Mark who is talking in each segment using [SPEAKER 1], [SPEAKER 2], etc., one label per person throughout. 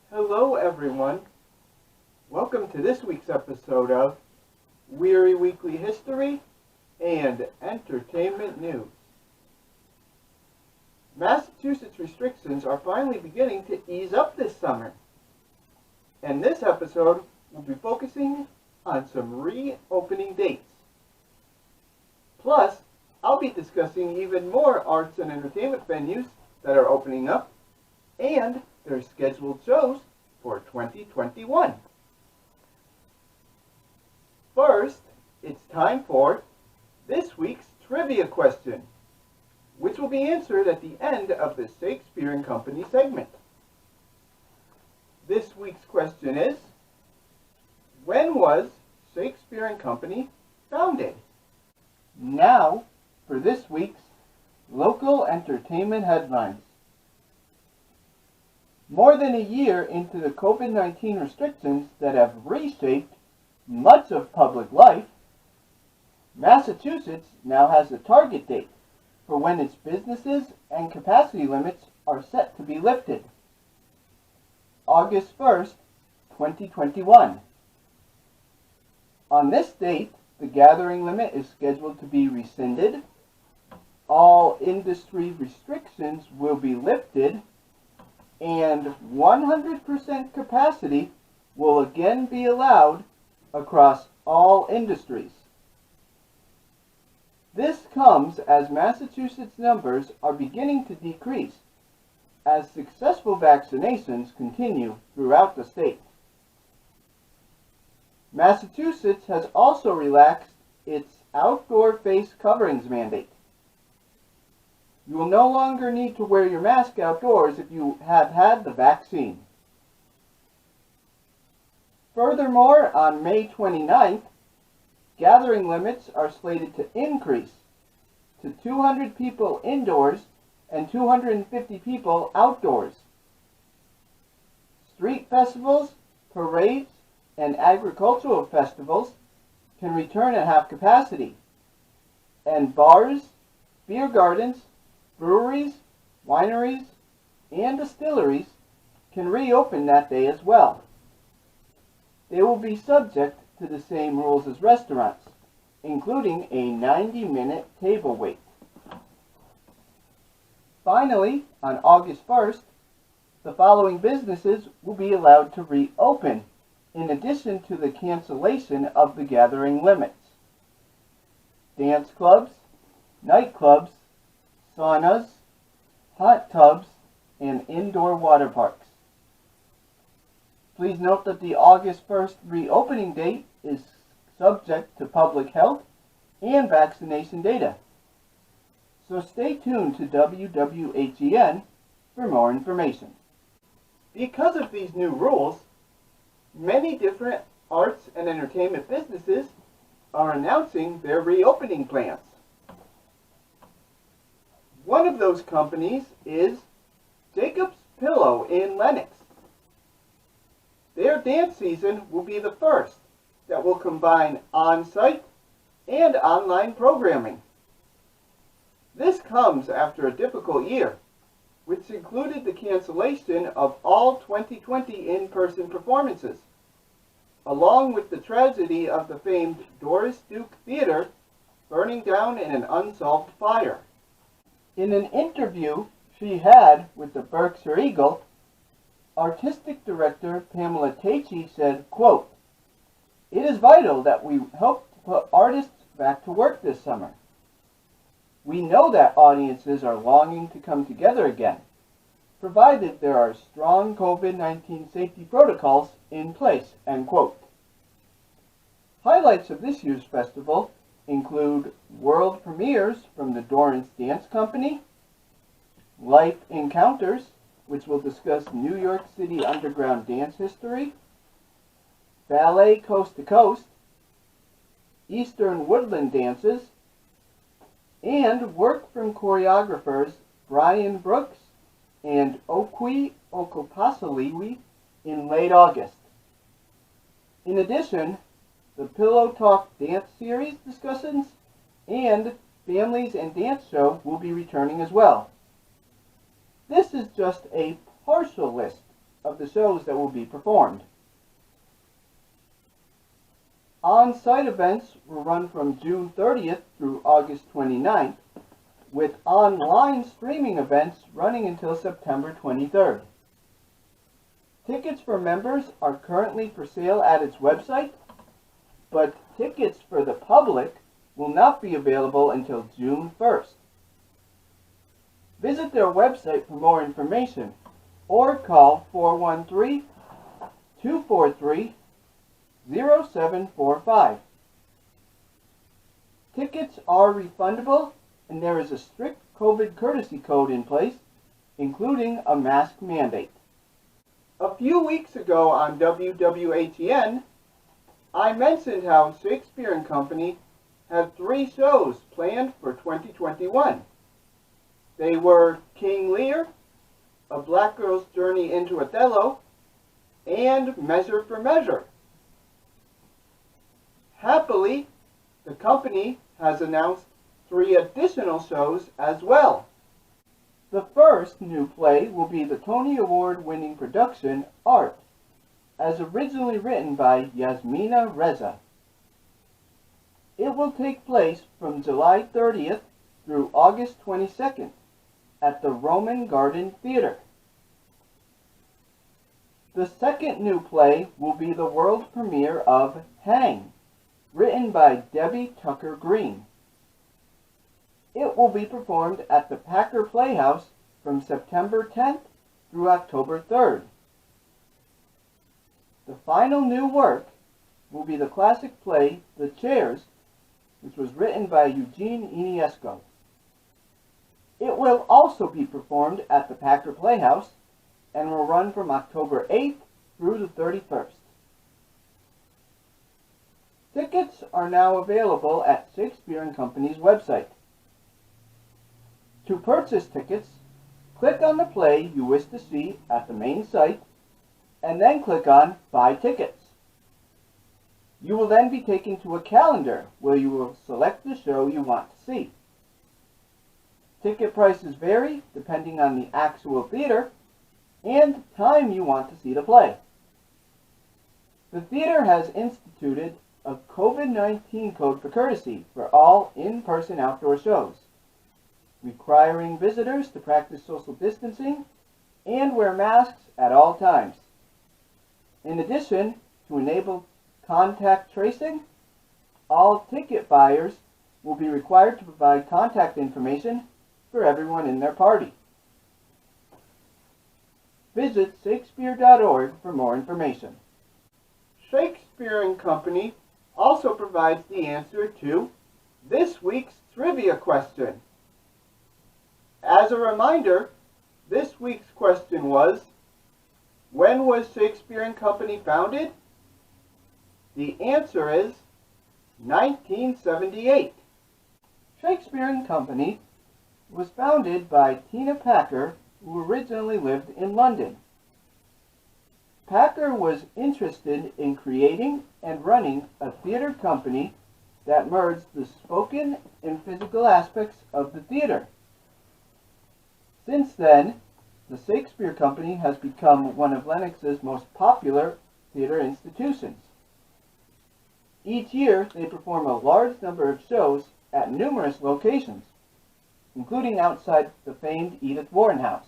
[SPEAKER 1] Hello everyone. Welcome to this week's episode of Wehry Weekly History and Entertainment News. Massachusetts restrictions are finally beginning to ease up this summer. And this episode will be focusing on some reopening dates. Plus, I'll be discussing even more arts and entertainment venues that are opening up and their scheduled shows for 2021. First, it's time for this week's trivia question, which will be answered at the end of the Shakespeare and Company segment. This week's question is, when was Shakespeare and Company founded? Now, for this week's local entertainment headlines. More than a year into the COVID-19 restrictions that have reshaped much of public life, Massachusetts now has a target date for when its businesses and capacity limits are set to be lifted. August 1st, 2021. On this date, the gathering limit is scheduled to be rescinded, all industry restrictions will be lifted, and 100% capacity will again be allowed across all industries. This comes as Massachusetts numbers are beginning to decrease as successful vaccinations continue throughout the state. Massachusetts has also relaxed its outdoor face coverings mandate. You will no longer need to wear your mask outdoors if you have had the vaccine. Furthermore, on May 29th, gathering limits are slated to increase to 200 people indoors and 250 people outdoors. Street festivals, parades, and agricultural festivals can return at half capacity, and bars, beer gardens, breweries, wineries, and distilleries can reopen that day as well. They will be subject to the same rules as restaurants, including a 90-minute table wait. Finally, on August 1st, the following businesses will be allowed to reopen, in addition to the cancellation of the gathering limits: dance clubs, nightclubs, saunas, hot tubs, and indoor water parks. Please note that the August 1st reopening date is subject to public health and vaccination data. So stay tuned to WWHEN for more information. Because of these new rules, many different arts and entertainment businesses are announcing their reopening plans. One of those companies is Jacob's Pillow in Lenox. Their dance season will be the first that will combine on-site and online programming. This comes after a difficult year, which included the cancellation of all 2020 in-person performances, along with the tragedy of the famed Doris Duke Theater burning down in an unsolved fire. In an interview she had with the Berkshire Eagle, Artistic Director Pamela Tacey said, quote, "It is vital that we help to put artists back to work this summer. We know that audiences are longing to come together again, provided there are strong COVID-19 safety protocols in place," end quote. Highlights of this year's festival include world premieres from the Dorrance Dance Company, Life Encounters, which will discuss New York City underground dance history, Ballet Coast to Coast, Eastern Woodland Dances, and work from choreographers Brian Brooks and Okwe Okopasaliwi in late August. In addition, the Pillow Talk Dance Series discussions and Families and Dance Show will be returning as well. This is just a partial list of the shows that will be performed. On-site events will run from June 30th through August 29th, with online streaming events running until September 23rd. Tickets for members are currently for sale at its website, but tickets for the public will not be available until June 1st. Visit their website for more information or call 413-243-0745. Tickets are refundable, and there is a strict COVID courtesy code in place, including a mask mandate. A few weeks ago on WWHEN, I mentioned how Shakespeare and Company had 3 shows planned for 2021. They were King Lear, A Black Girl's Journey into Othello, and Measure for Measure. Happily, the company has announced 3 additional shows as well. The first new play will be the Tony Award-winning production Art, as originally written by Yasmina Reza. It will take place from July 30th through August 22nd at the Roman Garden Theater. The second new play will be the world premiere of Hang, written by Debbie Tucker Green. It will be performed at the Packer Playhouse from September 10th through October 3rd. The final new work will be the classic play The Chairs, which was written by Eugene Ionesco. It will also be performed at the Packer Playhouse and will run from October 8th through the 31st. Tickets are now available at Shakespeare and Company's website. To purchase tickets, click on the play you wish to see at the main site, and then click on Buy Tickets. You will then be taken to a calendar where you will select the show you want to see. Ticket prices vary depending on the actual theater and time you want to see the play. The theater has instituted a COVID-19 code for courtesy for all in-person outdoor shows, requiring visitors to practice social distancing and wear masks at all times. In addition, to enable contact tracing, all ticket buyers will be required to provide contact information for everyone in their party. Visit Shakespeare.org for more information. Shakespeare and Company also provides the answer to this week's trivia question. As a reminder, this week's question was, when was Shakespeare and Company founded? The answer is 1978. Shakespeare and Company was founded by Tina Packer, who originally lived in London. Packer was interested in creating and running a theater company that merged the spoken and physical aspects of the theater. Since then, the Shakespeare Company has become one of Lennox's most popular theater institutions. Each year, they perform a large number of shows at numerous locations, including outside the famed Edith Wharton House.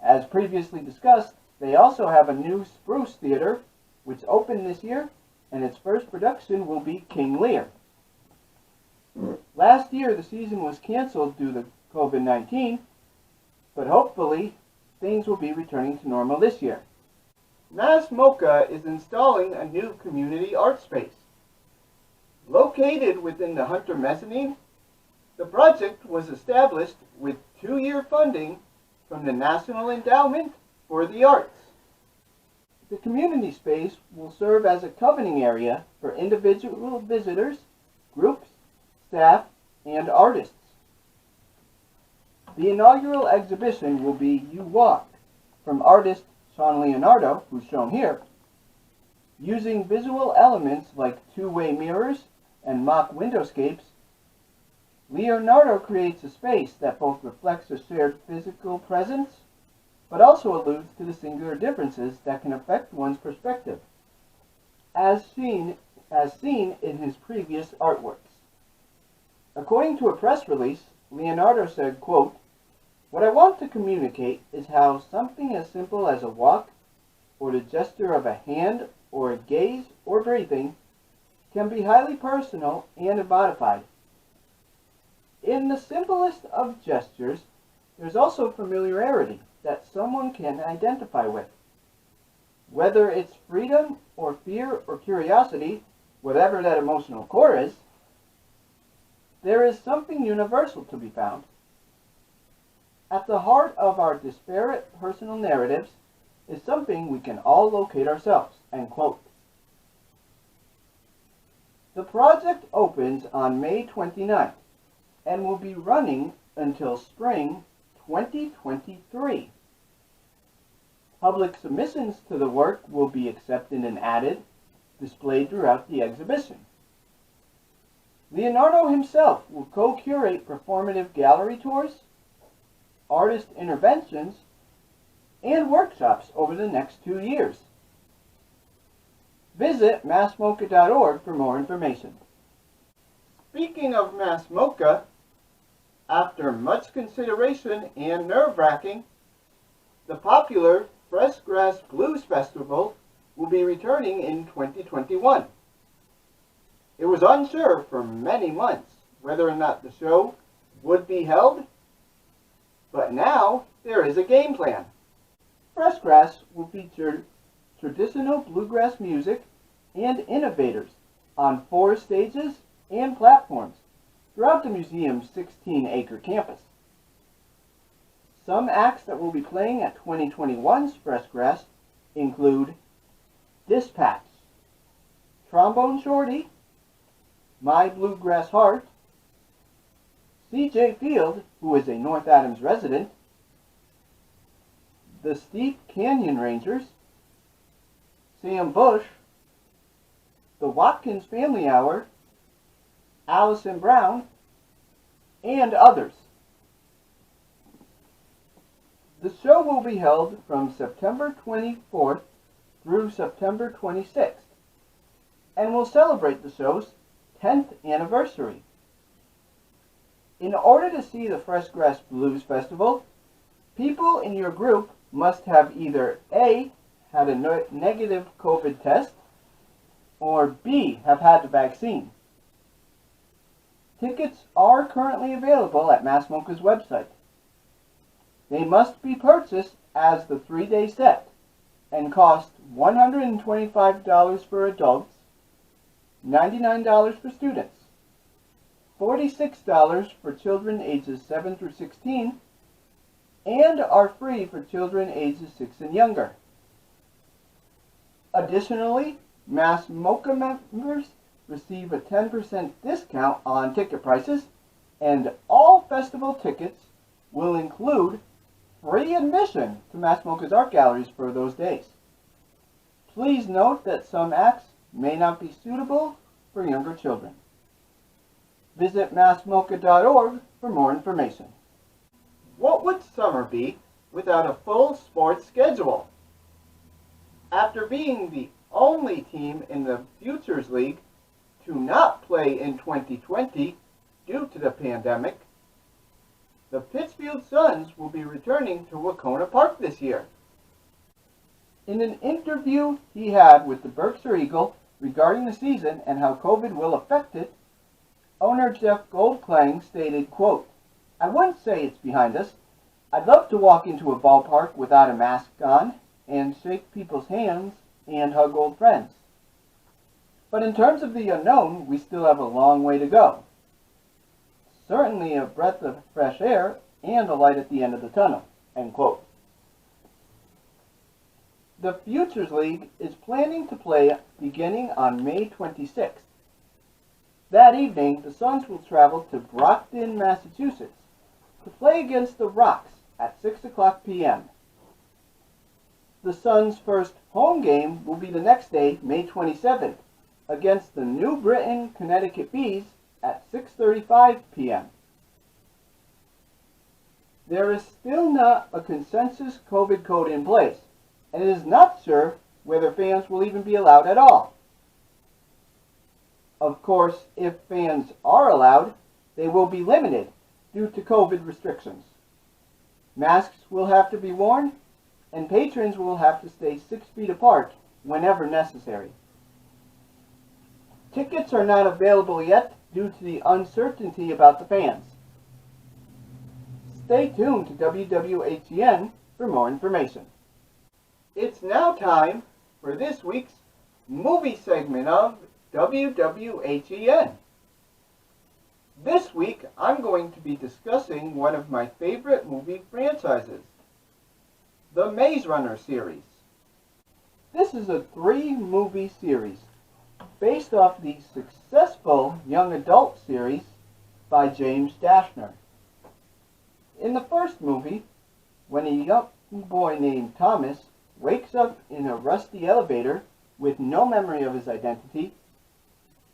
[SPEAKER 1] As previously discussed, they also have a new Spruce Theater, which opened this year, and its first production will be King Lear. Last year, the season was canceled due to COVID-19, but hopefully, things will be returning to normal this year. Mass MoCA is installing a new community art space. Located within the Hunter Mezzanine, the project was established with 2-year funding from the National Endowment for the Arts. The community space will serve as a covening area for individual visitors, groups, staff, and artists. The inaugural exhibition will be You Walk, from artist Sean Leonardo, who's shown here. Using visual elements like two-way mirrors and mock windowscapes, Leonardo creates a space that both reflects a shared physical presence, but also alludes to the singular differences that can affect one's perspective, as seen in his previous artworks. According to a press release, Leonardo said, quote, "What I want to communicate is how something as simple as a walk, or the gesture of a hand, or a gaze, or breathing, can be highly personal and modified. In the simplest of gestures, there's also familiarity that someone can identify with. Whether it's freedom, or fear, or curiosity, whatever that emotional core is, there is something universal to be found. At the heart of our disparate personal narratives is something we can all locate ourselves." End quote. The project opens on May 29th and will be running until spring 2023. Public submissions to the work will be accepted and added, displayed throughout the exhibition. Leonardo himself will co-curate performative gallery tours, artist interventions, and workshops over the next 2 years. Visit massmocha.org for more information. Speaking of Mass Mocha, after much consideration and nerve-wracking, the popular Freshgrass Blues Festival will be returning in 2021. It was unsure for many months whether or not the show would be held, but now there is a game plan. Freshgrass will feature traditional bluegrass music and innovators on 4 stages and platforms throughout the museum's 16-acre campus. Some acts that will be playing at 2021's Freshgrass include Dispatch, Trombone Shorty, My Bluegrass Heart, C.J. Field, who is a North Adams resident, the Steep Canyon Rangers, Sam Bush, the Watkins Family Hour, Allison Brown, and others. The show will be held from September 24th through September 26th and will celebrate the show's 10th anniversary. In order to see the Freshgrass Blues Festival, people in your group must have either A, had a negative COVID test, or B, have had the vaccine. Tickets are currently available at Mass Mocha's website. They must be purchased as the 3-day set and cost $125 for adults, $99 for students, $46 for children ages 7 through 16, and are free for children ages 6 and younger. Additionally, Mass Mocha members receive a 10% discount on ticket prices, and all festival tickets will include free admission to Mass Mocha's art galleries for those days. Please note that some acts may not be suitable for younger children. Visit massmocha.org for more information. What would summer be without a full sports schedule? After being the only team in the Futures League to not play in 2020 due to the pandemic, the Pittsfield Suns will be returning to Wahconah Park this year. In an interview he had with the Berkshire Eagle regarding the season and how COVID will affect it, owner Jeff Goldklang stated, quote, "I wouldn't say it's behind us. I'd love to walk into a ballpark without a mask on and shake people's hands and hug old friends. But in terms of the unknown, we still have a long way to go. Certainly a breath of fresh air and a light at the end of the tunnel." End quote. The Futures League is planning to play beginning on May 26th. That evening, the Suns will travel to Brockton, Massachusetts to play against the Rocks at 6 o'clock p.m. The Suns' first home game will be the next day, May 27th, against the New Britain, Connecticut Bees at 6:35 p.m. there is still not a consensus COVID code in place, and it is not sure whether fans will even be allowed at all. Of course, if fans are allowed, they will be limited due to COVID restrictions. Masks will have to be worn, and patrons will have to stay 6 feet apart whenever necessary. Tickets are not available yet due to the uncertainty about the fans. Stay tuned to WWHEN for more information. It's now time for this week's movie segment of WWHEN. This week, I'm going to be discussing one of my favorite movie franchises, the Maze Runner series. This is a 3-movie series based off the successful young adult series by James Dashner. In the first movie, when a young boy named Thomas wakes up in a rusty elevator with no memory of his identity,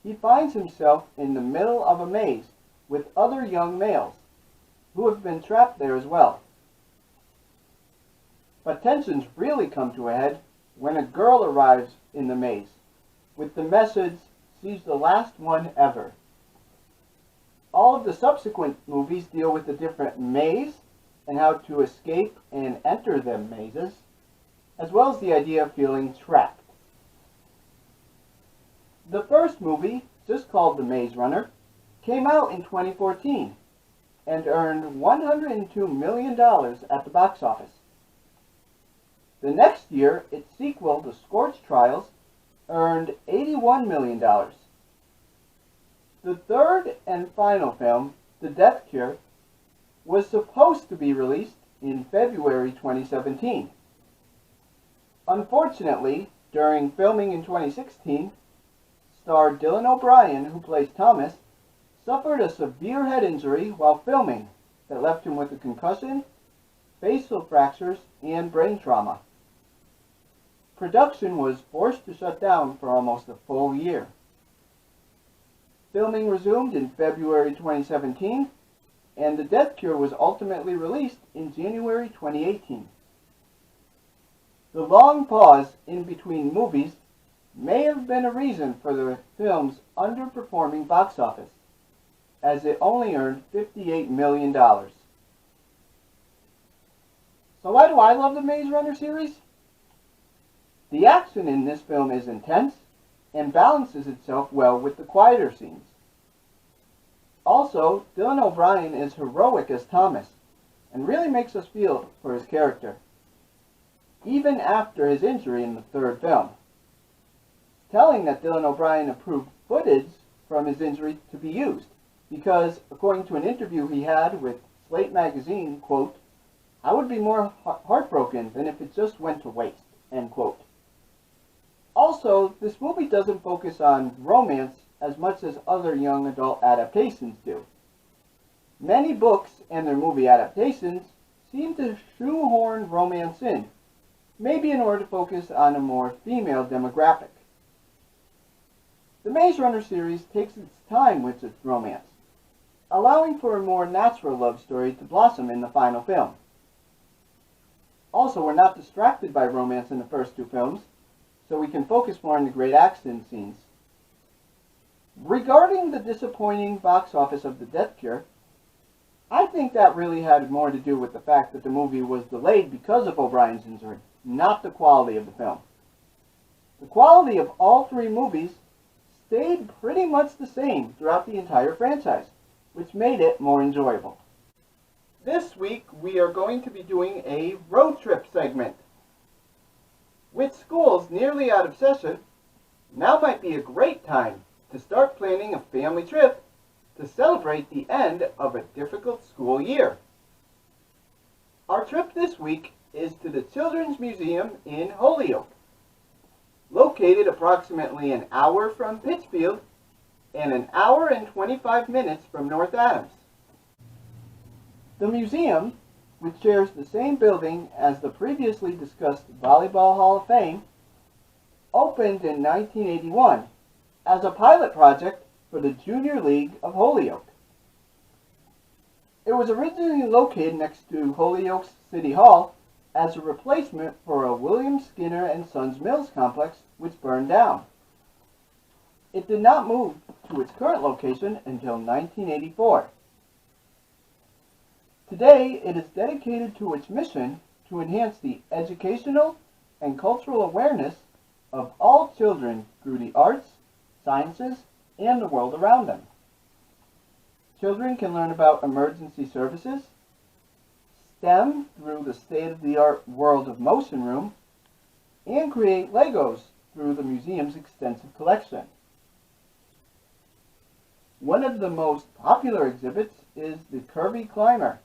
[SPEAKER 1] he finds himself in the middle of a maze with other young males who have been trapped there as well. But tensions really come to a head when a girl arrives in the maze with the message, "She's the last one ever." All of the subsequent movies deal with the different maze and how to escape and enter them mazes, as well as the idea of feeling trapped. The first movie, just called The Maze Runner, came out in 2014 and earned $102 million at the box office. The next year, its sequel, The Scorch Trials, earned $81 million. The third and final film, The Death Cure, was supposed to be released in February 2017. Unfortunately, during filming in 2016, star Dylan O'Brien, who plays Thomas, suffered a severe head injury while filming that left him with a concussion, facial fractures, and brain trauma. Production was forced to shut down for almost a full year. Filming resumed in February 2017, and The Death Cure was ultimately released in January 2018. The long pause in between movies may have been a reason for the film's underperforming box office, as it only earned $58 million. So why do I love the Maze Runner series? The action in this film is intense and balances itself well with the quieter scenes. Also, Dylan O'Brien is heroic as Thomas and really makes us feel for his character, even after his injury in the third film. It's telling that Dylan O'Brien approved footage from his injury to be used because, according to an interview he had with Slate magazine, quote, "I would be more heartbroken than if it just went to waste," end quote. Also, this movie doesn't focus on romance as much as other young adult adaptations do. Many books and their movie adaptations seem to shoehorn romance in, maybe in order to focus on a more female demographic. The Maze Runner series takes its time with its romance, allowing for a more natural love story to blossom in the final film. Also, we're not distracted by romance in the first two films, so we can focus more on the great action scenes. Regarding the disappointing box office of The Death Cure, I think that really had more to do with the fact that the movie was delayed because of O'Brien's injury, not the quality of the film. The quality of all 3 movies stayed pretty much the same throughout the entire franchise, which made it more enjoyable. This week, we are going to be doing a road trip segment. With schools nearly out of session, now might be a great time to start planning a family trip to celebrate the end of a difficult school year. Our trip this week is to the Children's Museum in Holyoke, located approximately an hour from Pittsfield and an hour and 25 minutes from North Adams. The museum, which shares the same building as the previously discussed Volleyball Hall of Fame, opened in 1981 as a pilot project for the Junior League of Holyoke. It was originally located next to Holyoke City Hall as a replacement for a William Skinner and Sons Mills complex which burned down. It did not move to its current location until 1984. Today, it is dedicated to its mission to enhance the educational and cultural awareness of all children through the arts, sciences, and the world around them. Children can learn about emergency services, STEM through the state-of-the-art World of Motion room, and create Legos through the museum's extensive collection. One of the most popular exhibits is the Curvy Climber,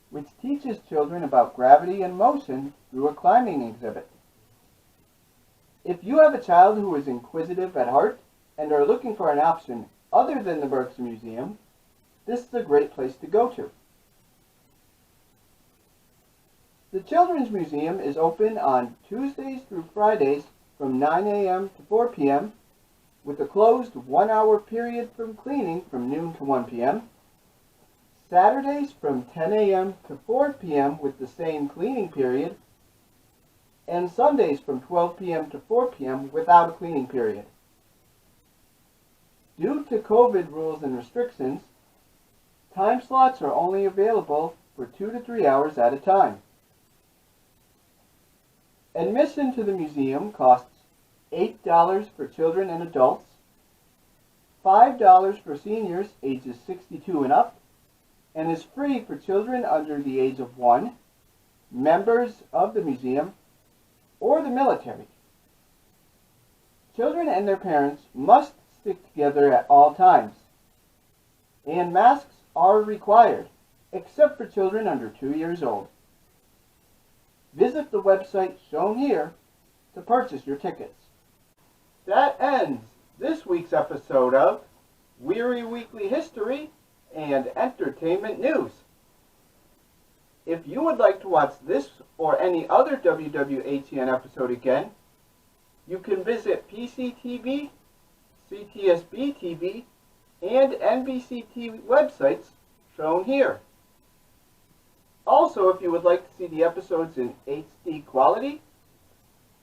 [SPEAKER 1] which teaches children about gravity and motion through a climbing exhibit. If you have a child who is inquisitive at heart and are looking for an option other than the Berks Museum, this is a great place to go to. The Children's Museum is open on Tuesdays through Fridays from 9 a.m. to 4 p.m. with a closed 1-hour period from cleaning from noon to 1 p.m. Saturdays from 10 a.m. to 4 p.m. with the same cleaning period, and Sundays from 12 p.m. to 4 p.m. without a cleaning period. Due to COVID rules and restrictions, time slots are only available for 2 to 3 hours at a time. Admission to the museum costs $8 for children and adults, $5 for seniors ages 62 and up, and is free for children under the age of 1, members of the museum, or the military. Children and their parents must stick together at all times, and masks are required, except for children under 2 years old. Visit the website shown here to purchase your tickets. That ends this week's episode of Wehry Weekly History and Entertainment News. If you would like to watch this or any other WWHEN episode again, you can visit PCTV, CTSB TV, and NBC TV websites shown here. Also, if you would like to see the episodes in HD quality,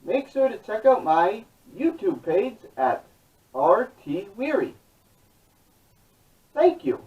[SPEAKER 1] make sure to check out my YouTube page at RT Wehry. Thank you.